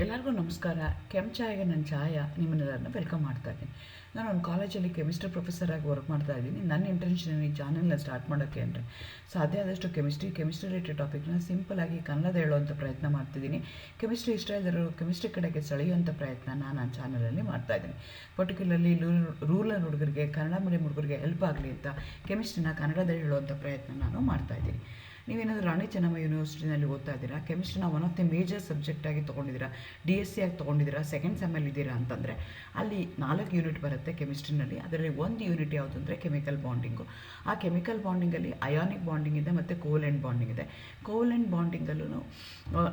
ಎಲ್ಲರಿಗೂ ನಮಸ್ಕಾರ. ಕೆಂಚಾಯಿಗೆ ನನ್ನ ಛಾಯಾ ನಿಮ್ಮನ್ನೆಲ್ಲರನ್ನ ವೆಲ್ಕಮ್ ಮಾಡ್ತಾ ಇದ್ದೀನಿ. ನಾನು ಒಂದು ಕಾಲೇಜಲ್ಲಿ ಕೆಮಿಸ್ಟ್ರಿ ಪ್ರೊಫೆಸರ್ ಆಗಿ ವರ್ಕ್ ಮಾಡ್ತಾ ಇದ್ದೀನಿ. ನನ್ನ ಇಂಟೆನ್ಷನ್ ಈ ಚಾನಲ್ನ ಸ್ಟಾರ್ಟ್ ಮಾಡೋಕ್ಕೆ ಅಂದರೆ ಸಾಧ್ಯ ಆದಷ್ಟು ಕೆಮಿಸ್ಟ್ರಿ ರಿಲೇಟೆಡ್ ಟಾಪಿಕ್ನ ಸಿಂಪಲಾಗಿ ಕನ್ನಡ ಹೇಳುವಂಥ ಪ್ರಯತ್ನ ಮಾಡ್ತಿದ್ದೀನಿ. ಕೆಮಿಸ್ಟ್ರಿ ಇಷ್ಟ ಇಲ್ಲದರೂ ಕೆಮಿಸ್ಟ್ರಿ ಕಡೆಗೆ ಸೆಳೆಯುವಂಥ ಪ್ರಯತ್ನ ನನ್ನ ಚಾನಲಲ್ಲಿ ಮಾಡ್ತಾಯಿದ್ದೀನಿ. ಪರ್ಟಿಕ್ಯುಲರ್ಲಿ ರೂರಲ್ ಹುಡುಗರಿಗೆ, ಕನ್ನಡ ಮೀಡಿಯಂ ಹುಡುಗರಿಗೆ ಹೆಲ್ಪ್ ಆಗಲಿ ಅಂತ ಕೆಮಿಸ್ಟ್ರಿನ ಕನ್ನಡದಲ್ಲಿ ಹೇಳುವಂಥ ಪ್ರಯತ್ನ ನಾನು ಮಾಡ್ತಾಯಿದ್ದೀನಿ. ನೀವೇನಾದರೂ ರಾಣಿ ಚೆನ್ನಮ್ಮ ಯೂನಿವರ್ಸಿಟಿನಲ್ಲಿ ಓದ್ತಾ ಇದ್ದೀರಾ, ಕೆಮಿಸ್ಟ್ರಿನ ಒನ್ ಆಫ್ ದಿ ಮೇಜರ್ ಸಬ್ಜೆಕ್ಟಾಗಿ ತೊಗೊಂಡಿದ್ದೀರಾ, DSc ಆಗಿ ತೊಗೊಂಡಿದ್ದೀರಾ, ಸೆಕೆಂಡ್ ಸೆಮ್ಮಲ್ಲಿ ಇದ್ದೀರಾ ಅಂತಂದರೆ ಅಲ್ಲಿ 4 ಯೂನಿಟ್ ಬರುತ್ತೆ ಕೆಮಿಸ್ಟ್ರಿನಲ್ಲಿ. ಅದರಲ್ಲಿ ಒಂದು ಯೂನಿಟ್ ಯಾವುದು ಅಂದರೆ ಕೆಮಿಕಲ್ ಬಾಂಡಿಂಗು. ಆ ಕೆಮಿಕಲ್ ಬಾಂಡಿಂಗಲ್ಲಿ ಅಯಾನಿಕ್ ಬಾಂಡಿಂಗ್ ಇದೆ ಮತ್ತು ಕೋವೆಲೆಂಟ್ ಬಾಂಡಿಂಗ್ ಇದೆ. ಕೋವೆಲೆಂಟ್ ಬಾಂಡಿಂಗಲ್ಲೂ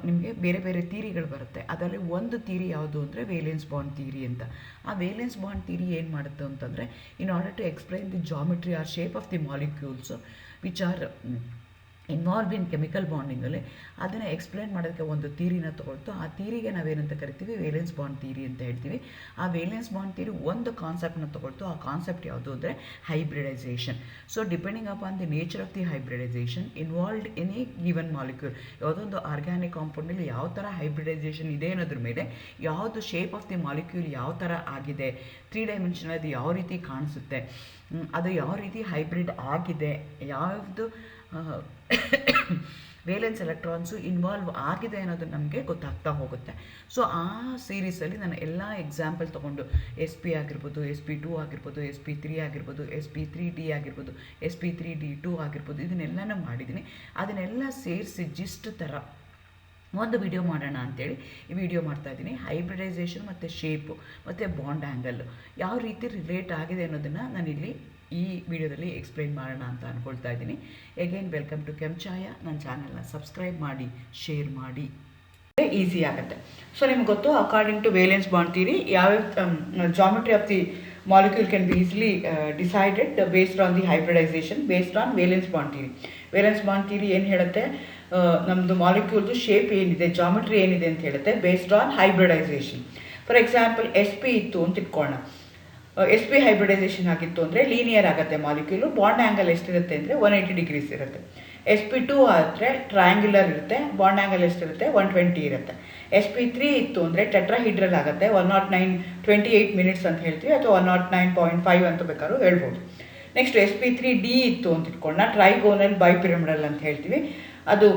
ನಿಮಗೆ ಬೇರೆ ಬೇರೆ ಥೀರಿಗಳು ಬರುತ್ತೆ. ಅದರಲ್ಲಿ ಒಂದು ಥೀರಿ ಯಾವುದು ಅಂದರೆ ವೇಲೆನ್ಸ್ ಬಾಂಡ್ ಥೀರಿ ಅಂತ. ಆ ವೇಲೆನ್ಸ್ ಬಾಂಡ್ ಥೀರಿ ಏನು ಮಾಡುತ್ತೆ ಅಂತಂದರೆ, in order to explain the geometry or shape of the molecules which are involve in chemical ಬಾಂಡಿಂಗಲ್ಲಿ ಅದನ್ನು ಎಕ್ಸ್ಪ್ಲೇನ್ ಮಾಡೋದಕ್ಕೆ ಒಂದು ಥೀರಿನ ತೊಗೊಳ್ತು. ಆ ಥೀರಿಗೆ ನಾವೇನಂತ ಕರಿತೀವಿ, ವೇಲೆನ್ಸ್ ಬಾಂಡ್ ಥೀರಿ ಅಂತ ಹೇಳ್ತೀವಿ. ಆ ವೇಲೆನ್ಸ್ ಬಾಂಡ್ ಥೀರಿ ಒಂದು ಕಾನ್ಸೆಪ್ಟನ್ನ ತೊಗೊಳ್ತು. ಆ ಕಾನ್ಸೆಪ್ಟ್ ಯಾವುದು ಅಂದರೆ hybridization. So depending upon the nature of the hybridization involved in a given molecule, ಯಾವುದೊಂದು ಆರ್ಗ್ಯಾನಿಕ್ ಕಾಂಪೌಂಡಲ್ಲಿ ಯಾವ ಥರ ಹೈಬ್ರಿಡೈಸೇಷನ್ ಇದೆ ಅನ್ನೋದ್ರ ಮೇಲೆ ಯಾವುದು ಶೇಪ್ ಆಫ್ ದಿ ಮಾಲಿಕ್ಯೂಲ್ ಯಾವ ಥರ ಆಗಿದೆ, 3 ಡೈಮೆನ್ಷನ್ ಅದು ಯಾವ ರೀತಿ ಕಾಣಿಸುತ್ತೆ, ಅದು ಯಾವ ರೀತಿ ಹೈಬ್ರಿಡ್ ಆಗಿದೆ, ಯಾವುದು ವೇಲೆನ್ಸ್ ಎಲೆಕ್ಟ್ರಾನ್ಸು ಇನ್ವಾಲ್ವ್ ಆಗಿದೆ ಅನ್ನೋದು ನಮಗೆ ಗೊತ್ತಾಗ್ತಾ ಹೋಗುತ್ತೆ. ಸೊ ಆ ಸೀರೀಸಲ್ಲಿ ನಾನು ಎಲ್ಲ ಎಕ್ಸಾಂಪಲ್ ತೊಗೊಂಡು SP ಆಗಿರ್ಬೋದು, SP2 ಆಗಿರ್ಬೋದು, SP3 ಆಗಿರ್ಬೋದು, SP3D ಆಗಿರ್ಬೋದು, SP3D2 ಆಗಿರ್ಬೋದು, ಇದನ್ನೆಲ್ಲನೂ ಮಾಡಿದ್ದೀನಿ. ಅದನ್ನೆಲ್ಲ ಸೇರಿಸಿ ಜಿಸ್ಟ್ ಥರ ಒಂದು ವಿಡಿಯೋ ಮಾಡೋಣ ಅಂಥೇಳಿ ಈ ವಿಡಿಯೋ ಮಾಡ್ತಾಯಿದ್ದೀನಿ. ಹೈಬ್ರಿಡೈಸೇಷನ್ ಮತ್ತು ಶೇಪು ಮತ್ತು ಬಾಂಡ್ ಆ್ಯಂಗಲ್ಲು ಯಾವ ರೀತಿ ರಿಲೇಟ್ ಆಗಿದೆ ಅನ್ನೋದನ್ನು ನಾನಿಲ್ಲಿ ಈ ವಿಡಿಯೋದಲ್ಲಿ ಎಕ್ಸ್ಪ್ಲೈನ್ ಮಾಡೋಣ ಅಂತ ಅಂದ್ಕೊಳ್ತಾ ಇದ್ದೀನಿ. Again welcome to Kenchaya. ನನ್ನ ಚಾನಲ್ನ ಸಬ್ಸ್ಕ್ರೈಬ್ ಮಾಡಿ, ಶೇರ್ ಮಾಡಿ, ಈಸಿ ಆಗುತ್ತೆ. ಸೊ ನಿಮ್ಗೆ ಗೊತ್ತು, according to valence bond theory ಯಾವ್ಯಾವ geometry of the molecule can be easily decided based on the hybridisation based on valence bond theory. Valence bond theory ಏನು ಹೇಳುತ್ತೆ, ನಮ್ಮದು ಮಾಲಿಕ್ಯೂಲ್ದು ಶೇಪ್ ಏನಿದೆ, ಜಾಮಿಟ್ರಿ ಏನಿದೆ ಅಂತ ಹೇಳುತ್ತೆ based on hybridization. For example SP ಇತ್ತು ಅಂತ ಇಟ್ಕೊಳ್ಳೋಣ. SP ಹೈಬ್ರಿಡೈಸೇಷನ್ ಆಗಿತ್ತು ಅಂದರೆ ಲೀನಿಯರ್ ಆಗುತ್ತೆ ಮಾಲಿಕ್ಯೂಲು. ಬಾಂಡ್ ಆ್ಯಂಗಲ್ ಎಷ್ಟಿರುತ್ತೆ ಅಂದರೆ 180 ಡಿಗ್ರೀಸ್ ಇರುತ್ತೆ. SP2 ಆದರೆ ಟ್ರಯಾಂಗ್ಯುಲರ್ ಇರುತ್ತೆ, ಬಾಂಡ್ ಆ್ಯಂಗಲ್ ಎಷ್ಟಿರುತ್ತೆ 120 ಇರುತ್ತೆ. SP3 ಇತ್ತು ಅಂದರೆ ಟೆಟ್ರಾಹಿಡ್ರಲ್ ಆಗುತ್ತೆ, 109.28 ಮಿನಿಟ್ಸ್ ಅಂತ ಹೇಳ್ತೀವಿ, ಅಥವಾ 109.5 ಅಂತ ಬೇಕಾದ್ರೂ ಹೇಳ್ಬೋದು. ನೆಕ್ಸ್ಟ್ SP3D ಇತ್ತು ಅಂತ ಇಟ್ಕೊಂಡ ಟ್ರೈಗೋನಲ್ ಬೈಪಿರಮಿಡಲ್ ಅಂತ ಹೇಳ್ತೀವಿ. ಅದು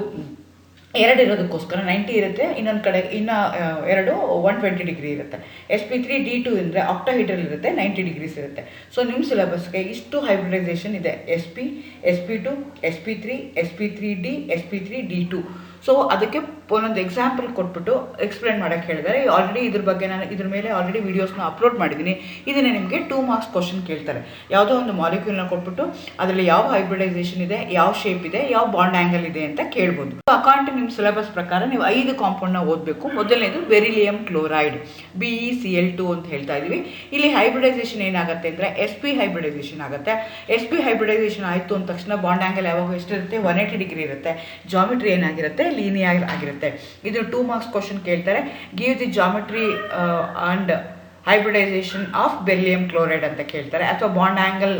2 ಇರೋದಕ್ಕೋಸ್ಕರ 90 ಇರುತ್ತೆ, ಇನ್ನೊಂದು ಕಡೆ ಇನ್ನು 2 120 ಡಿಗ್ರಿ ಇರುತ್ತೆ. SP3D2 ಅಂದರೆ ಆಕ್ಟಾಹಿಡ್ರಲ್ ಇರುತ್ತೆ, 90 ಡಿಗ್ರೀಸ್ ಇರುತ್ತೆ. ಸೊ ನಿಮ್ಮ ಸಿಲೆಬಸ್ಗೆ ಇಷ್ಟು ಹೈಬ್ರಿಡೈಸೇಷನ್ ಇದೆ: SP, SP2, SP3, SP3D, SP3D2. So ಅದಕ್ಕೆ ಒಂದೊಂದು ಎಕ್ಸಾಂಪಲ್ ಕೊಟ್ಬಿಟ್ಟು ಎಕ್ಸ್ಪ್ಲೇನ್ ಮಾಡೋಕ್ಕೆ ಹೇಳಿದ್ದಾರೆ. ಆಲ್ರೆಡಿ ಇದ್ರ ಬಗ್ಗೆ ನಾನು ಇದ್ರ ಮೇಲೆ ಆಲ್ರೆಡಿ ವೀಡಿಯೋಸ್ನ ಅಪ್ಲೋಡ್ ಮಾಡಿದ್ದೀನಿ. ಇದನ್ನೇ ನಿಮಗೆ 2 ಮಾರ್ಕ್ಸ್ ಕ್ವಶನ್ ಕೇಳ್ತಾರೆ. ಯಾವುದೋ ಒಂದು ಮಾಲಿಕ್ಯೂಲ್ನ ಕೊಟ್ಬಿಟ್ಟು ಅದರಲ್ಲಿ ಯಾವ ಹೈಬ್ರಿಡೈಸೇಷನ್ ಇದೆ, ಯಾವ ಶೇಪ್ ಇದೆ, ಯಾವ ಬಾಂಡ್ ಆ್ಯಂಗಲ್ ಇದೆ ಅಂತ ಕೇಳ್ಬೋದು. ಅಕಾರ್ಡಿಂಗ್ ಟು ನಿಮ್ಮ ಸಿಲೆಬಸ್ ಪ್ರಕಾರ ನೀವು 5 ಕಾಂಪೌಂಡ್ನ ಓದಬೇಕು. ಮೊದಲನೇದು ಬೆರಿಲಿಯಂ ಕ್ಲೋರೈಡ್, BeCl2 ಅಂತ ಹೇಳ್ತಾ ಇದ್ದೀವಿ. ಇಲ್ಲಿ ಹೈಬ್ರಿಡೈಸೇಷನ್ ಏನಾಗುತ್ತೆ ಅಂದರೆ SP ಹೈಬ್ರಿಡೈಸೇಷನ್ ಆಗುತ್ತೆ. SP ಹೈಬ್ರಿಡೈಸೇಷನ್ ಆಯಿತು ಅಂದ ತಕ್ಷಣ ಬಾಂಡ್ ಆ್ಯಂಗಲ್ ಯಾವಾಗ ಎಷ್ಟಿರುತ್ತೆ, 180 ಡಿಗ್ರಿ ಇರುತ್ತೆ. ಜಾಮಿಟ್ರಿ ಏನಾಗಿರುತ್ತೆ, ಲೀನಿಯರ್ ಆಗಿರುತ್ತೆ. ಇದು 2 ಮಾರ್ಕ್ಸ್ ಕ್ವಶನ್ ಕೇಳ್ತಾರೆ. Give the geometry and hybridization of beryllium chloride ಅಂತ ಕೇಳ್ತಾರೆ, ಅಥವಾ bond angle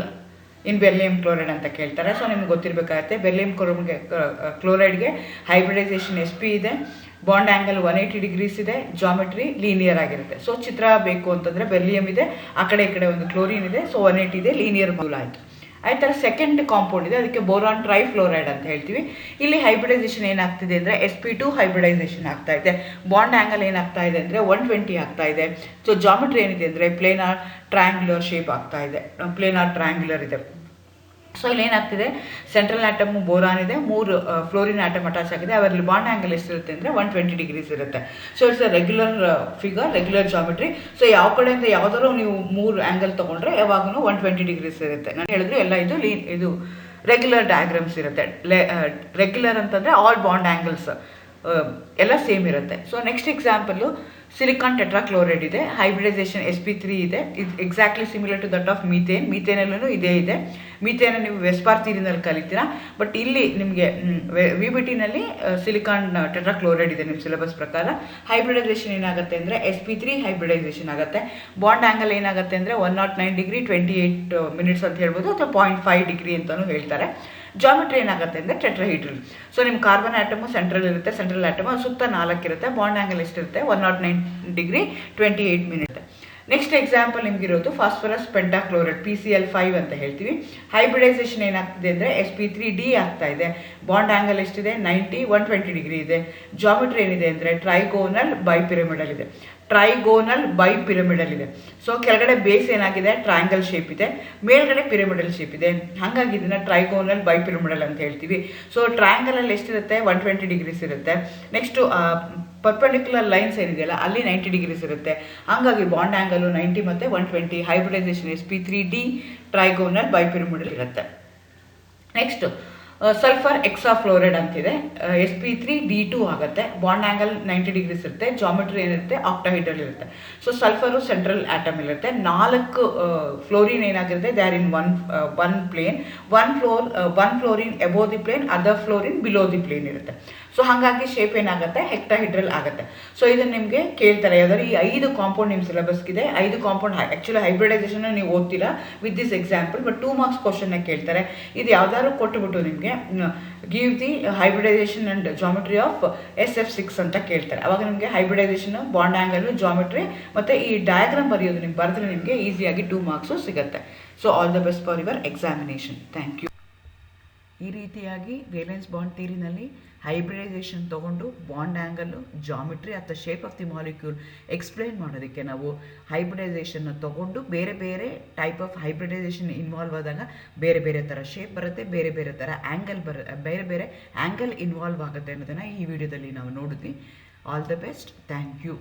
in beryllium chloride ಅಂತ ಕೇಳ್ತಾರೆ. ಸೊ ನಿಮ್ಗೆ ಗೊತ್ತಿರಬೇಕಾಗುತ್ತೆ, ಬೆರಿಲಿಯಂ ಕ್ಲೋರೈಡ್ಗೆ ಹೈಬ್ರಿಡೈಸೇಷನ್ SP ಇದೆ, ಬಾಂಡ್ ಆ್ಯಂಗಲ್ 180 ಡಿಗ್ರೀಸ್ ಇದೆ, ಜಾಮಿಟ್ರಿ ಲೀನಿಯರ್ ಆಗಿರುತ್ತೆ. ಸೊ ಚಿತ್ರ ಬೇಕು ಅಂತಂದರೆ ಬೆರಿಲಿಯಂ ಇದೆ, ಆ ಕಡೆ ಈ ಕಡೆ ಒಂದು ಕ್ಲೋರಿನ್ ಇದೆ, ಸೊ 180 ಇದೆ, ಲೀನಿಯರ್ ಮೂಲ ಆಯಿತು. ಅದೇ ಥರ ಸೆಕೆಂಡ್ ಕಾಂಪೌಂಡ್ ಇದೆ, ಅದಕ್ಕೆ ಬೋರಾನ್ ಟ್ರೈಫ್ಲೋರೈಡ್ ಅಂತ ಹೇಳ್ತೀವಿ. ಇಲ್ಲಿ ಹೈಬ್ರಿಡೈಸೇಷನ್ ಏನಾಗ್ತಿದೆ ಅಂದರೆ SP2 ಹೈಬ್ರಿಡೈಸೇಷನ್ ಆಗ್ತಾ ಇದೆ, ಬಾಂಡ್ ಆ್ಯಂಗಲ್ ಏನಾಗ್ತಾ ಇದೆ ಅಂದರೆ 120 ಆಗ್ತಾ ಇದೆ. ಸೊ ಜಾಮಿಟ್ರಿ ಏನಿದೆ ಅಂದರೆ ಪ್ಲೇನಾರ್ ಟ್ರಯಾಂಗ್ಯುಲರ್ ಶೇಪ್ ಆಗ್ತಾ ಇದೆ, ಪ್ಲೇನಾರ್ ಟ್ರಯಾಂಗ್ಯುಲರ್ ಇದೆ. ಸೊ ಇಲ್ಲಿ ಏನಾಗ್ತಿದೆ, ಸೆಂಟ್ರಲ್ ಆಟಮ್ ಬೋರಾನ್ ಇದೆ, 3 ಫ್ಲೋರಿನ್ ಆಟಮ್ ಅಟ್ಯಾಚ್ ಆಗಿದೆ. ಅವರಲ್ಲಿ ಬಾಂಡ್ ಆ್ಯಂಗಲ್ ಎಷ್ಟಿರುತ್ತೆ ಅಂದರೆ 120 ಡಿಗ್ರೀಸ್ ಇರುತ್ತೆ. So it's a regular figure, regular geometry. So ಯಾವ ಕಡೆಯಿಂದ ಯಾವುದಾದ್ರು ನೀವು 3 ಆ್ಯಂಗಲ್ ತೊಗೊಂಡ್ರೆ ಯಾವಾಗೂ 120 ಡಿಗ್ರೀಸ್ ಇರುತ್ತೆ. ನಾನು ಹೇಳಿದ್ರೆ ಎಲ್ಲ ಇದು ರೆಗ್ಯುಲರ್ ಡಯಾಗ್ರಾಮ್ಸ್ ಇರುತ್ತೆ. ರೆಗ್ಯುಲರ್ ಅಂತಂದರೆ ಆಲ್ ಬಾಂಡ್ ಆ್ಯಂಗಲ್ಸ್ ಎಲ್ಲ ಸೇಮ್ ಇರುತ್ತೆ. So next example silicon tetrachloride ಇದೆ, ಹೈಬ್ರಿಡೈಸೇಷನ್ SP3 ಇದೆ. ಇದು exactly similar to that of methane. ಮೀಥೇನಲ್ಲೂ ಇದೇ ಇದೆ. ಮೀಥೇನ ನೀವು ವೆಸ್ಪಾರ್ ಥಿಯರಿನಲ್ಲಿ ಕಲಿತೀರಾ, ಬಟ್ ಇಲ್ಲಿ ನಿಮಗೆ VBTನಲ್ಲಿ ಸಿಲಿಕಾನ್ ಟೆಟ್ರಾಕ್ಲೋರೈಡ್ ಇದೆ ನಿಮ್ಮ ಸಿಲೆಬಸ್ ಪ್ರಕಾರ. ಹೈಬ್ರಿಡೈಸೇಷನ್ ಏನಾಗುತ್ತೆ ಅಂದರೆ SP3 ಹೈಬ್ರಿಡೈಸೇಷನ್ ಆಗುತ್ತೆ. ಬಾಂಡ್ ಆ್ಯಂಗಲ್ ಏನಾಗುತ್ತೆ ಅಂದರೆ 109 ಡಿಗ್ರಿ 28 ಮಿನಿಟ್ಸ್ ಅಂತ ಹೇಳ್ಬೋದು, ಅಥವಾ 0.5 ಡಿಗ್ರಿ ಅಂತಲೂ ಹೇಳ್ತಾರೆ. ಜಾಮೆಟ್ರಿ ಏನಾಗುತ್ತೆ ಅಂದರೆ ಟೆಟ್ರಾಹೀಡ್ರಲ್. ಸೊ ನಿಮ್ಮ ಕಾರ್ಬನ್ ಆಟಮು ಸೆಂಟ್ರಲ್ ಇರುತ್ತೆ, ಸೆಂಟ್ರಲ್ ಆಟಮು ಸುತ್ತ 4 ಇರುತ್ತೆ, ಬಾಂಡ್ ಆಂಗಲ್ ಎಷ್ಟಿರುತ್ತೆ 109 ಡಿಗ್ರಿ 28 ಮಿನಿಟ್. ನೆಕ್ಸ್ಟ್ ಎಕ್ಸಾಂಪಲ್ ನಿಮಗಿರೋದು ಫಾಸ್ಫರಸ್ ಪೆಂಟಾಕ್ಲೋರೈಡ್ PCl5 ಅಂತ ಹೇಳ್ತೀವಿ. ಹೈಬ್ರಿಡೈಸೇಷನ್ ಏನಾಗ್ತಿದೆ ಅಂದರೆ sp3d ಆಗ್ತಾ ಇದೆ, ಬಾಂಡ್ ಆಂಗಲ್ ಎಷ್ಟಿದೆ 90 120 ಡಿಗ್ರಿ ಇದೆ. ಜಾಮೆಟ್ರಿ ಏನಿದೆ ಅಂದರೆ ಟ್ರೈಗೋನಲ್ ಬೈಪಿರಮಿಡಲ್ ಇದೆ, ಟ್ರೈಗೋನಲ್ ಬೈಪಿರಮಿಡಲ್ ಇದೆ. ಸೊ ಕೆಳಗಡೆ ಬೇಸ್ ಏನಾಗಿದೆ ಟ್ರಯಾಂಗಲ್ ಶೇಪ್ ಇದೆ, ಮೇಲ್ಗಡೆ ಪಿರಮಿಡಲ್ ಶೇಪ್ ಇದೆ, ಹಾಗಾಗಿ ಇದನ್ನ ಟ್ರೈಗೋನಲ್ ಬೈಪಿರಮಿಡಲ್ ಅಂತ ಹೇಳ್ತೀವಿ. ಸೊ ಟ್ರಯಾಂಗಲಲ್ಲಿ ಎಷ್ಟಿರುತ್ತೆ 120 ಡಿಗ್ರೀಸ್ ಇರುತ್ತೆ. ನೆಕ್ಸ್ಟು ಪರ್ಪೆಂಡಿಕ್ಯುಲರ್ ಲೈನ್ಸ್ ಏನಿದೆಯಲ್ಲ ಅಲ್ಲಿ 90 ಡಿಗ್ರೀಸ್ ಇರುತ್ತೆ, ಹಾಗಾಗಿ ಬಾಂಡ್ ಆ್ಯಂಗಲು 90 ಮತ್ತು 120. ಹೈಬ್ರಿಡೈಸೇಷನ್ sp3d ಟ್ರೈಗೋನಲ್ ಬೈಪಿರಮಿಡಲ್ ಇರುತ್ತೆ. ನೆಕ್ಸ್ಟು ಸಲ್ಫರ್ ಎಕ್ಸಾಫ್ಲೋರೈಡ್ ಅಂತಿದೆ, sp3d2 ಆಗುತ್ತೆ, ಬಾಂಡ್ ಆ್ಯಂಗಲ್ 90 ಡಿಗ್ರೀಸ್ ಇರುತ್ತೆ, ಜಾಮೆಟ್ರಿ ಏನಿರುತ್ತೆ ಆಕ್ಟಾಹೈಡ್ರಲ್ ಇರುತ್ತೆ. ಸೊ ಸಲ್ಫರು ಸೆಂಟ್ರಲ್ ಆಟಮ್ ಇರುತ್ತೆ, 4 ಫ್ಲೋರಿನ್ ಏನಾಗಿರುತ್ತೆ they are in one plane, one fluorine above the plane, other fluorine below the plane ಇರುತ್ತೆ. So ಹಾಗಾಗಿ ಶೇಪ್ ಏನಾಗುತ್ತೆ ಹೆಕ್ಟಾಹೈಡ್ರಲ್ ಆಗುತ್ತೆ. ಸೊ ಇದನ್ನು ನಿಮಗೆ ಕೇಳ್ತಾರೆ ಯಾವ್ದಾದ್ರು ಈ 5 ಕಾಂಪೌಂಡ್ ನಿಮ್ಮ ಸಿಲೆಬಸ್ಗಿದೆ, 5 ಕಾಂಪೌಂಡ್ ಆ್ಯಕ್ಚುಲಿ ಹೈಬ್ರಿಡೈಸೇಷನ್ ನೀವು ಓದ್ತೀರಾ with this example, but 2 marks ಕ್ವಶನ್ನ ಕೇಳ್ತಾರೆ. ಇದು ಯಾವ್ದಾದ್ರು ಕೊಟ್ಟುಬಿಟ್ಟು ನಿಮಗೆ give the hybridisation and geometry of SF6 ಅಂತ ಕೇಳ್ತಾರೆ. ಅವಾಗ ನಿಮಗೆ ಹೈಬ್ರಿಡೈಸೇಷನ್, ಬಾಂಡ್ ಆ್ಯಂಗಲ್, ಜಾಮೆಟ್ರಿ ಮತ್ತು ಈ ಡಯಾಗ್ರಾಮ್ ಬರೆಯೋದು ನಿಮ್ಗೆ ಬರೆದ್ರೆ ನಿಮಗೆ ಈಸಿಯಾಗಿ 2 ಮಾರ್ಕ್ಸು ಸಿಗುತ್ತೆ. So all the best for your examination. Thank you. ಈ ರೀತಿಯಾಗಿ ವೇಲೆನ್ಸ್ ಬಾಂಡ್ ಥಿಯರಿನಲ್ಲಿ ಹೈಬ್ರಿಡೈಸೇಷನ್ ತೊಗೊಂಡು ಬಾಂಡ್ ಆ್ಯಂಗಲ್ಲು, ಜಾಮೆಟ್ರಿ ಅಥವಾ shape of the molecule explain ಮಾಡೋದಕ್ಕೆ ನಾವು ಹೈಬ್ರಿಡೈಸೇಷನ್ನ ತೊಗೊಂಡು ಬೇರೆ ಬೇರೆ ಟೈಪ್ ಆಫ್ ಹೈಬ್ರಿಡೈಸೇಷನ್ ಇನ್ವಾಲ್ವ್ ಆದಾಗ ಬೇರೆ ಬೇರೆ ಥರ ಶೇಪ್ ಬರುತ್ತೆ, ಬೇರೆ ಬೇರೆ ಥರ ಆ್ಯಂಗಲ್ ಬೇರೆ ಬೇರೆ ಆ್ಯಂಗಲ್ ಇನ್ವಾಲ್ವ್ ಆಗುತ್ತೆ ಅನ್ನೋದನ್ನು ಈ ವಿಡಿಯೋದಲ್ಲಿ ನಾವು ನೋಡಿದ್ವಿ. All the best. Thank you.